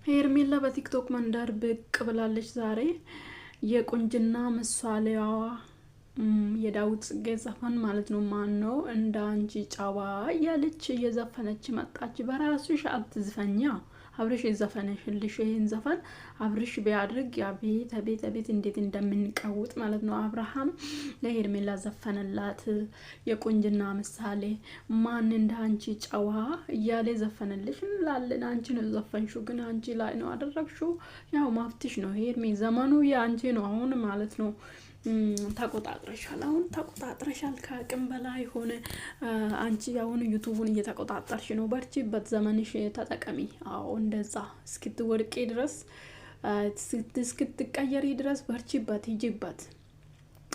ሄርሜላ በቲክቶክ መንደር ብቅ ብላለች ዛሬ። የቁንጅና ምሳሌዋ የዳዊት ጽጌ ዘፈን ማለት ነው። ማን ነው እንደ አንቺ ጨዋ እያለች እየዘፈነች መጣች። በራስሽ አትዝፈኛ፣ አብርሽ የዘፈነሽልሽ ይሄን ዘፈን አብርሽ ቢያድርግ አቤት አቤት አቤት እንዴት እንደምንቀውጥ ማለት ነው። አብርሃም ለሄርሜላ ዘፈነላት። የቁንጅና ምሳሌ ማን እንደ አንቺ ጨዋ እያለ ዘፈነልሽ እንላለን። አንቺ ነው ዘፈንሽው፣ ግን አንቺ ላይ ነው አደረግሽው። ያው ማፍትሽ ነው ሄርሜ፣ ዘመኑ የአንቺ ነው አሁን ማለት ነው። ተቆጣጥረሻል፣ አሁን ተቆጣጥረሻል። ከአቅም በላይ ሆነ። አንቺ አሁን ዩቱቡን እየተቆጣጠርሽ ነው። በርቺበት፣ ዘመንሽ ተጠቀሚ። አዎ እንደዛ እስክትወድቂ ድረስ እስክትቀየሪ ድረስ በርቺበት፣ ሂጂበት።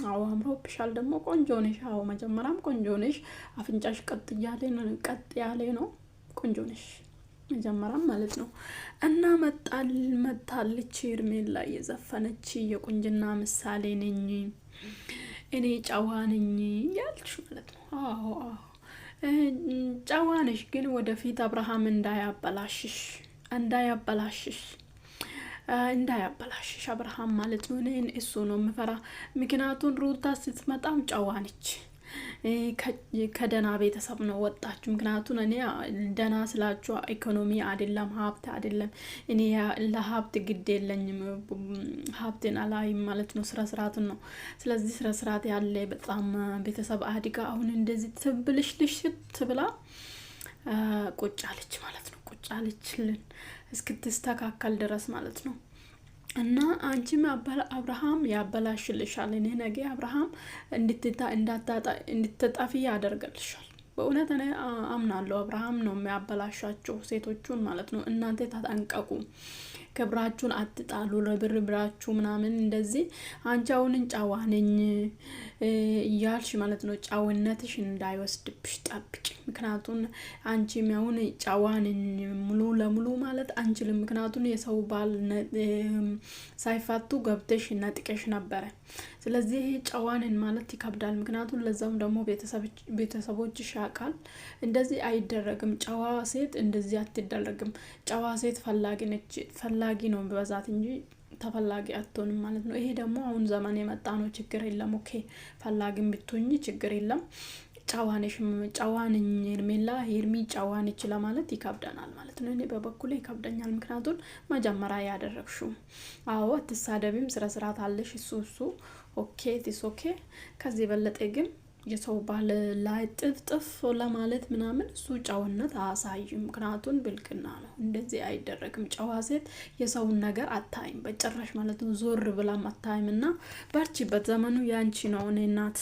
አዎ አምሮብሻል፣ ደግሞ ቆንጆ ነሽ። አዎ መጀመሪያም ቆንጆ ነሽ። አፍንጫሽ ቀጥ ያለ ነው። ቆንጆ ነሽ መጀመሪያም ማለት ነው። እና መጣለች ሄርሜላ እየዘፈነች የቁንጅና ምሳሌ ነኝ እኔ ጨዋ ነኝ ያልሽ ማለት ነው። አዎ ጨዋ ነሽ፣ ግን ወደፊት አብርሃም እንዳያበላሽሽ አብርሃም ማለት ነው። እኔ እሱ ነው የምፈራ። ምክንያቱም ሩታ ስትመጣም ጨዋ ነች። ከደና ቤተሰብ ነው ወጣችሁ። ምክንያቱም እኔ ደና ስላችሁ ኢኮኖሚ አይደለም ሀብት አይደለም። እኔ ለሀብት ግድ የለኝም፣ ሀብትን አላይም ማለት ነው። ስራ ስርዓትን ነው። ስለዚህ ስራ ስርዓት ያለ በጣም ቤተሰብ አድጋ አሁን እንደዚህ ትብልሽልሽ ትብላ ቁጭ አለች ማለት ነው። ቁጭ አለችልን እስክትስተካከል ድረስ ማለት ነው። እና አንቺም አብርሃም ያበላሽልሻል። እኔ ነገ አብርሃም እንድትጠፊ ያደርግልሻል። በእውነት እኔ አምናለሁ። አብርሃም ነው የሚያበላሻቸው ሴቶቹን ማለት ነው። እናንተ ተጠንቀቁ፣ ክብራችሁን አትጣሉ። ለብር ብራችሁ ምናምን እንደዚህ አንቺ አሁንን ጨዋ ነኝ እያልሽ ማለት ነው። ጨዋነትሽ እንዳይወስድብሽ ጠብቂ። ምክንያቱም አንቺ አሁን ጨዋ ነኝ ሙሉ ለሙሉ ማለት አንችልም። ምክንያቱም የሰው ባል ሳይፋቱ ገብተሽ ነጥቀሽ ነበረ። ስለዚህ ጨዋንን ማለት ይከብዳል። ምክንያቱም ለዛውም ደግሞ ቤተሰቦችሽ ያውቃል። እንደዚህ አይደረግም። ጨዋ ሴት እንደዚህ አትደረግም። ጨዋ ሴት ፈላጊ ነው በዛት እንጂ ተፈላጊ አትሆንም ማለት ነው። ይሄ ደግሞ አሁን ዘመን የመጣ ነው። ችግር የለም። ኦኬ ፈላጊም ብትሆኚ ችግር የለም። ጨዋነኝ ሄርሚ ጨዋነች ለማለት ይከብደናል ማለት ነው። እኔ በበኩሌ ይከብደኛል። ምክንያቱም መጀመሪያ ያደረግሽው አዎ አትሳደቢም፣ ስነ ስርዓት አለሽ። እሱ ኦኬ ቲስ ኦኬ። ከዚህ በለጠ ግን የሰው ባል ላይ ጥፍጥፍ ለማለት ምናምን እሱ ጨዋነት አያሳይም። ምክንያቱም ብልቅና ነው። እንደዚህ አይደረግም። ጨዋ ሴት የሰውን ነገር አታይም በጭራሽ ማለት ነው። ዞር ብላም አታይም። እና በርቺበት፣ ዘመኑ ያንቺ ነው። እኔ እናት